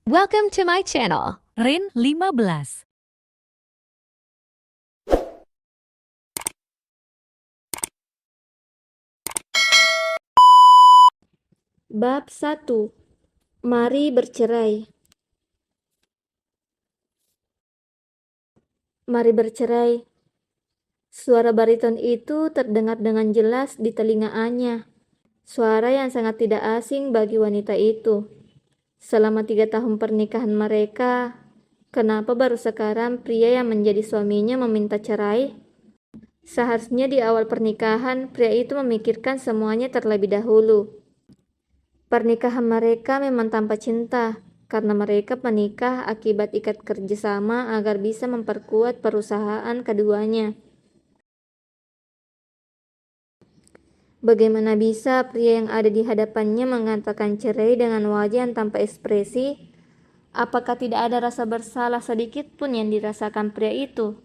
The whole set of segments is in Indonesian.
Welcome to my channel. Rin 15. Bab 1. Mari bercerai. Mari bercerai. Suara bariton itu terdengar dengan jelas di telinga Anya. Suara yang sangat tidak asing bagi wanita itu. Selama 3 tahun pernikahan mereka, kenapa baru sekarang pria yang menjadi suaminya meminta cerai? Seharusnya di awal pernikahan, pria itu memikirkan semuanya terlebih dahulu. Pernikahan mereka memang tanpa cinta, karena mereka menikah akibat ikat kerjasama agar bisa memperkuat perusahaan keduanya. Bagaimana bisa pria yang ada di hadapannya mengatakan cerai dengan wajah yang tanpa ekspresi? Apakah tidak ada rasa bersalah sedikit pun yang dirasakan pria itu?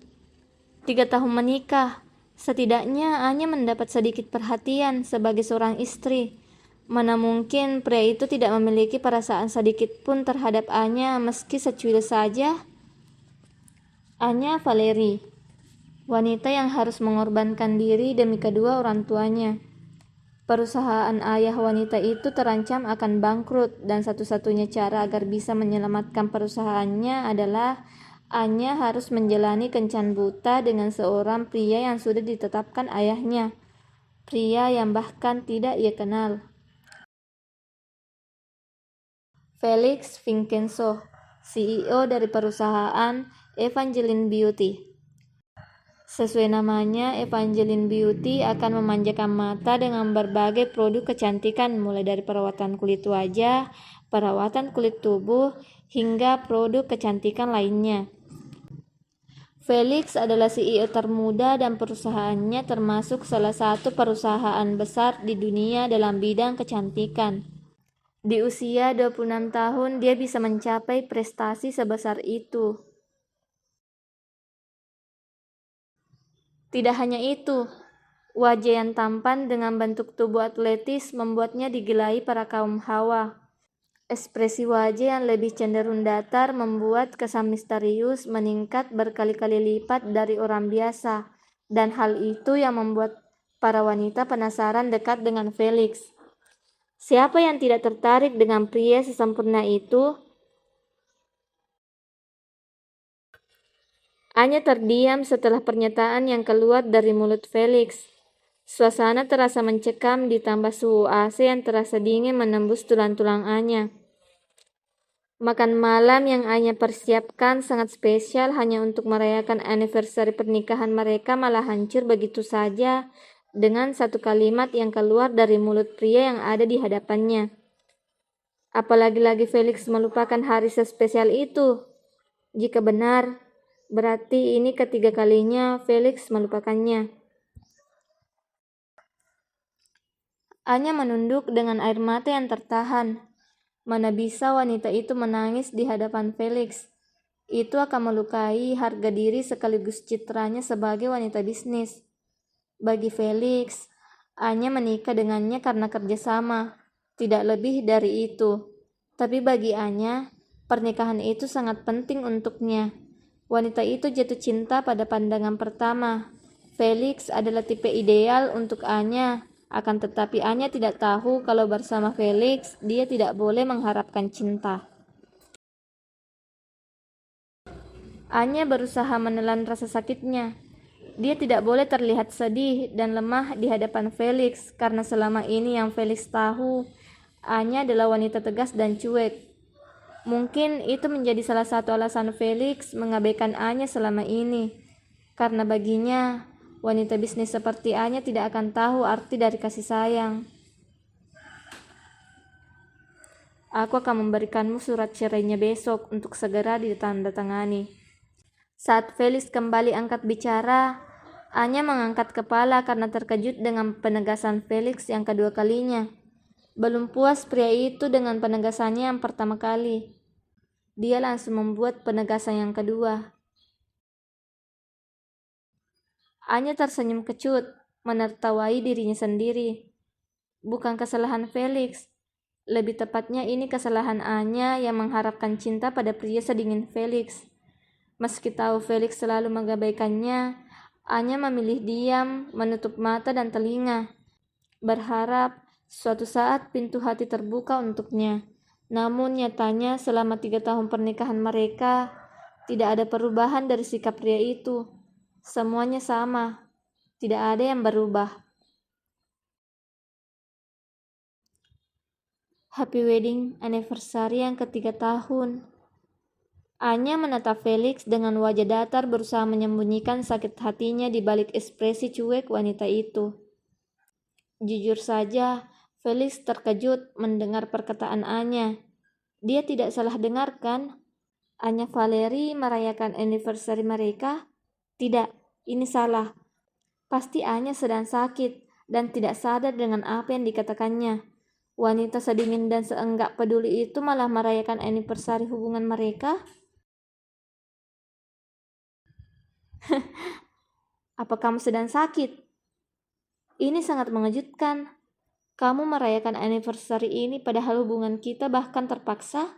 3 tahun menikah, setidaknya Anya mendapat sedikit perhatian sebagai seorang istri. Mana mungkin pria itu tidak memiliki perasaan sedikit pun terhadap Anya meski secuil saja? Anya Valeri, wanita yang harus mengorbankan diri demi kedua orang tuanya. Perusahaan ayah wanita itu terancam akan bangkrut dan satu-satunya cara agar bisa menyelamatkan perusahaannya adalah Anya harus menjalani kencan buta dengan seorang pria yang sudah ditetapkan ayahnya, pria yang bahkan tidak ia kenal. Felix Vincenzo, CEO dari perusahaan Evangeline Beauty. Sesuai namanya, Evangeline Beauty akan memanjakan mata dengan berbagai produk kecantikan mulai dari perawatan kulit wajah, perawatan kulit tubuh, hingga produk kecantikan lainnya. Felix adalah CEO termuda dan perusahaannya termasuk salah satu perusahaan besar di dunia dalam bidang kecantikan. Di usia 26 tahun, dia bisa mencapai prestasi sebesar itu. Tidak hanya itu, wajah yang tampan dengan bentuk tubuh atletis membuatnya digelai para kaum hawa. Ekspresi wajah yang lebih cenderung datar membuat kesan misterius meningkat berkali-kali lipat dari orang biasa, dan hal itu yang membuat para wanita penasaran dekat dengan Felix. Siapa yang tidak tertarik dengan pria sesempurna itu? Anya terdiam setelah pernyataan yang keluar dari mulut Felix. Suasana terasa mencekam ditambah suhu AC yang terasa dingin menembus tulang-tulang Anya. Makan malam yang Anya persiapkan sangat spesial hanya untuk merayakan anniversary pernikahan mereka malah hancur begitu saja dengan satu kalimat yang keluar dari mulut pria yang ada di hadapannya. Apalagi Felix melupakan hari sespesial itu. Jika benar, berarti ini ketiga kalinya Felix melupakannya. Anya menunduk dengan air mata yang tertahan. Mana bisa wanita itu menangis di hadapan Felix. Itu akan melukai harga diri sekaligus citranya sebagai wanita bisnis. Bagi Felix, Anya menikah dengannya karena kerjasama, tidak lebih dari itu. Tapi bagi Anya, pernikahan itu sangat penting untuknya. Wanita itu jatuh cinta pada pandangan pertama. Felix adalah tipe ideal untuk Anya, akan tetapi Anya tidak tahu kalau bersama Felix, dia tidak boleh mengharapkan cinta. Anya berusaha menelan rasa sakitnya. Dia tidak boleh terlihat sedih dan lemah di hadapan Felix, karena selama ini yang Felix tahu, Anya adalah wanita tegas dan cuek. Mungkin itu menjadi salah satu alasan Felix mengabaikan Anya selama ini, karena baginya wanita bisnis seperti Anya tidak akan tahu arti dari kasih sayang. Aku akan memberikanmu surat cerainya besok untuk segera ditandatangani. Saat Felix kembali angkat bicara, Anya mengangkat kepala karena terkejut dengan penegasan Felix yang kedua kalinya. Belum puas pria itu dengan penegasannya yang pertama kali. Dia langsung membuat penegasan yang kedua. Anya tersenyum kecut, menertawai dirinya sendiri. Bukan kesalahan Felix. Lebih tepatnya ini kesalahan Anya yang mengharapkan cinta pada pria sedingin Felix. Meski tahu Felix selalu mengabaikannya, Anya memilih diam, menutup mata dan telinga, berharap suatu saat pintu hati terbuka untuknya. Namun nyatanya selama 3 tahun pernikahan mereka, tidak ada perubahan dari sikap pria itu. Semuanya sama, tidak ada yang berubah. Happy wedding anniversary yang ke-3 tahun. Anya menatap Felix dengan wajah datar berusaha menyembunyikan sakit hatinya di balik ekspresi cuek wanita itu. Jujur saja, Felix terkejut mendengar perkataan Anya. Dia tidak salah dengar kan? Anya Valeri merayakan anniversary mereka? Tidak, ini salah. Pasti Anya sedang sakit dan tidak sadar dengan apa yang dikatakannya. Wanita sedingin dan seenggak peduli itu malah merayakan anniversary hubungan mereka? Apa kamu sedang sakit? Ini sangat mengejutkan. Kamu merayakan anniversary ini padahal hubungan kita bahkan terpaksa?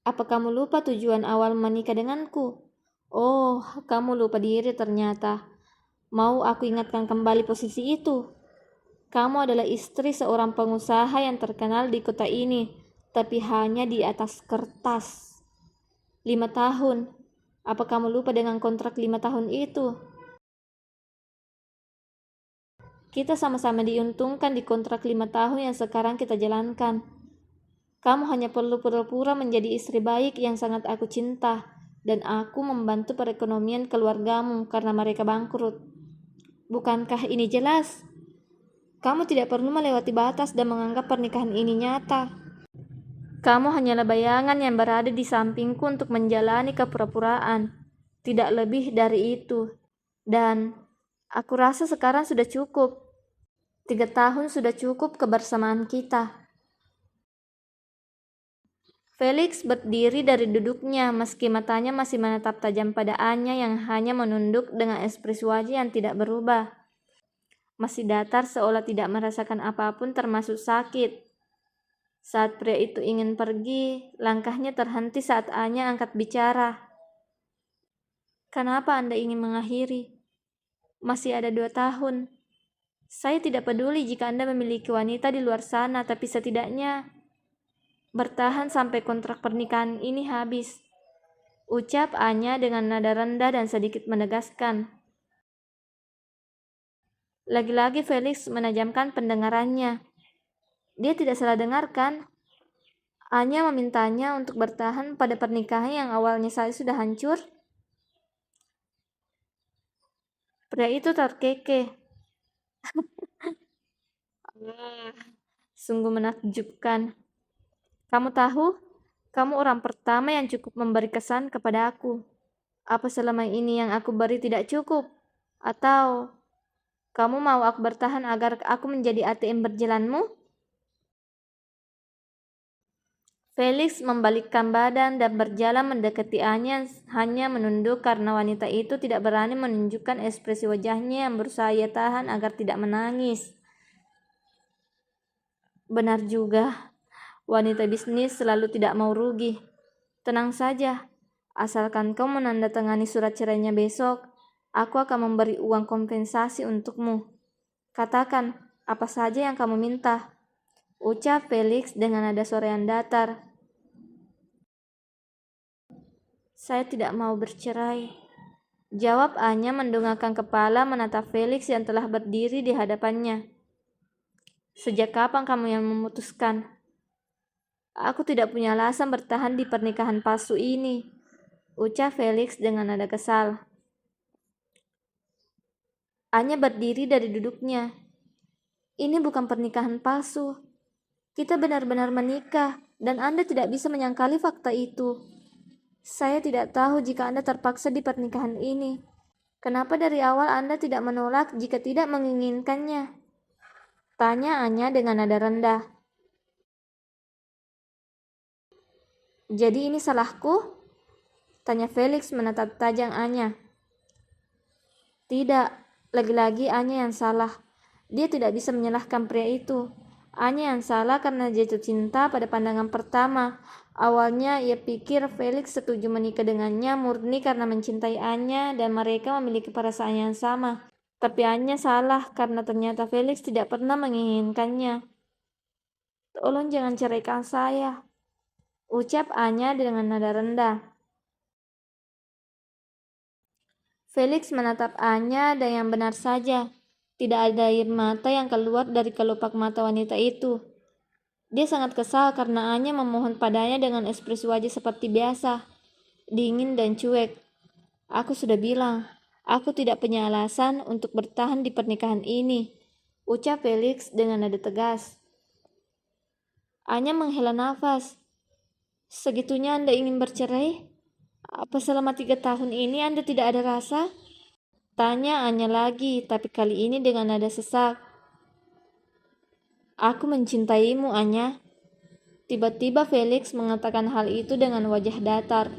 Apa kamu lupa tujuan awal menikah denganku? Oh, kamu lupa diri ternyata. Mau aku ingatkan kembali posisi itu? Kamu adalah istri seorang pengusaha yang terkenal di kota ini, tapi hanya di atas kertas. 5 tahun. Apa kamu lupa dengan kontrak 5 tahun itu? Kita sama-sama diuntungkan di kontrak 5 tahun yang sekarang kita jalankan. Kamu hanya perlu pura-pura menjadi istri baik yang sangat aku cinta, dan aku membantu perekonomian keluargamu karena mereka bangkrut. Bukankah ini jelas? Kamu tidak perlu melewati batas dan menganggap pernikahan ini nyata. Kamu hanyalah bayangan yang berada di sampingku untuk menjalani kepura-puraan. Tidak lebih dari itu. Dan aku rasa sekarang sudah cukup. 3 tahun sudah cukup kebersamaan kita. Felix berdiri dari duduknya meski matanya masih menatap tajam pada Anya yang hanya menunduk dengan ekspresi wajah yang tidak berubah. Masih datar seolah tidak merasakan apapun termasuk sakit. Saat pria itu ingin pergi, langkahnya terhenti saat Anya angkat bicara. Kenapa Anda ingin mengakhiri? Masih ada 2 tahun. Saya tidak peduli jika Anda memiliki wanita di luar sana, tapi setidaknya bertahan sampai kontrak pernikahan ini habis. Ucap Anya dengan nada rendah dan sedikit menegaskan. Lagi-lagi Felix menajamkan pendengarannya. Dia tidak salah dengarkan. Anya memintanya untuk bertahan pada pernikahan yang awalnya saya sudah hancur. Pria itu terkekeh. Sungguh menakjubkan. Kamu tahu, kamu orang pertama yang cukup memberi kesan kepada aku. Apa selama ini yang aku beri tidak cukup? Atau kamu mau aku bertahan agar aku menjadi ATM berjalanmu? Felix membalikkan badan dan berjalan mendekati Anya hanya menunduk karena wanita itu tidak berani menunjukkan ekspresi wajahnya yang berusaha ia tahan agar tidak menangis. Benar juga, wanita bisnis selalu tidak mau rugi. Tenang saja, asalkan kau menandatangani surat cerainya besok, aku akan memberi uang kompensasi untukmu. Katakan apa saja yang kamu minta, ucap Felix dengan nada suara yang datar. Saya tidak mau bercerai, jawab Anya mendongakkan kepala menatap Felix yang telah berdiri di hadapannya. Sejak kapan kamu yang memutuskan? Aku tidak punya alasan bertahan di pernikahan palsu ini, ucap Felix dengan nada kesal. Anya berdiri dari duduknya. Ini bukan pernikahan palsu. Kita benar-benar menikah dan Anda tidak bisa menyangkali fakta itu. Saya tidak tahu jika Anda terpaksa di pernikahan ini. Kenapa dari awal Anda tidak menolak jika tidak menginginkannya? Tanya Anya dengan nada rendah. Jadi ini salahku? Tanya Felix menatap tajam Anya. Tidak, lagi-lagi Anya yang salah. Dia tidak bisa menyalahkan pria itu. Anya yang salah karena jatuh cinta pada pandangan pertama. Awalnya ia pikir Felix setuju menikah dengannya murni karena mencintai Anya dan mereka memiliki perasaan yang sama. Tapi Anya salah karena ternyata Felix tidak pernah menginginkannya. "Tolong jangan ceraikan saya," ucap Anya dengan nada rendah. Felix menatap Anya dan yang benar saja. Tidak ada air mata yang keluar dari kelopak mata wanita itu. Dia sangat kesal karena Anya memohon padanya dengan ekspresi wajah seperti biasa, dingin dan cuek. "Aku sudah bilang, aku tidak punya alasan untuk bertahan di pernikahan ini," ucap Felix dengan nada tegas. Anya menghela nafas. "Segitunya Anda ingin bercerai? Apa selama 3 tahun ini Anda tidak ada rasa?" Tanya Anya lagi, tapi kali ini dengan nada sesak. "Aku mencintaimu, Anya." Tiba-tiba Felix mengatakan hal itu dengan wajah datar.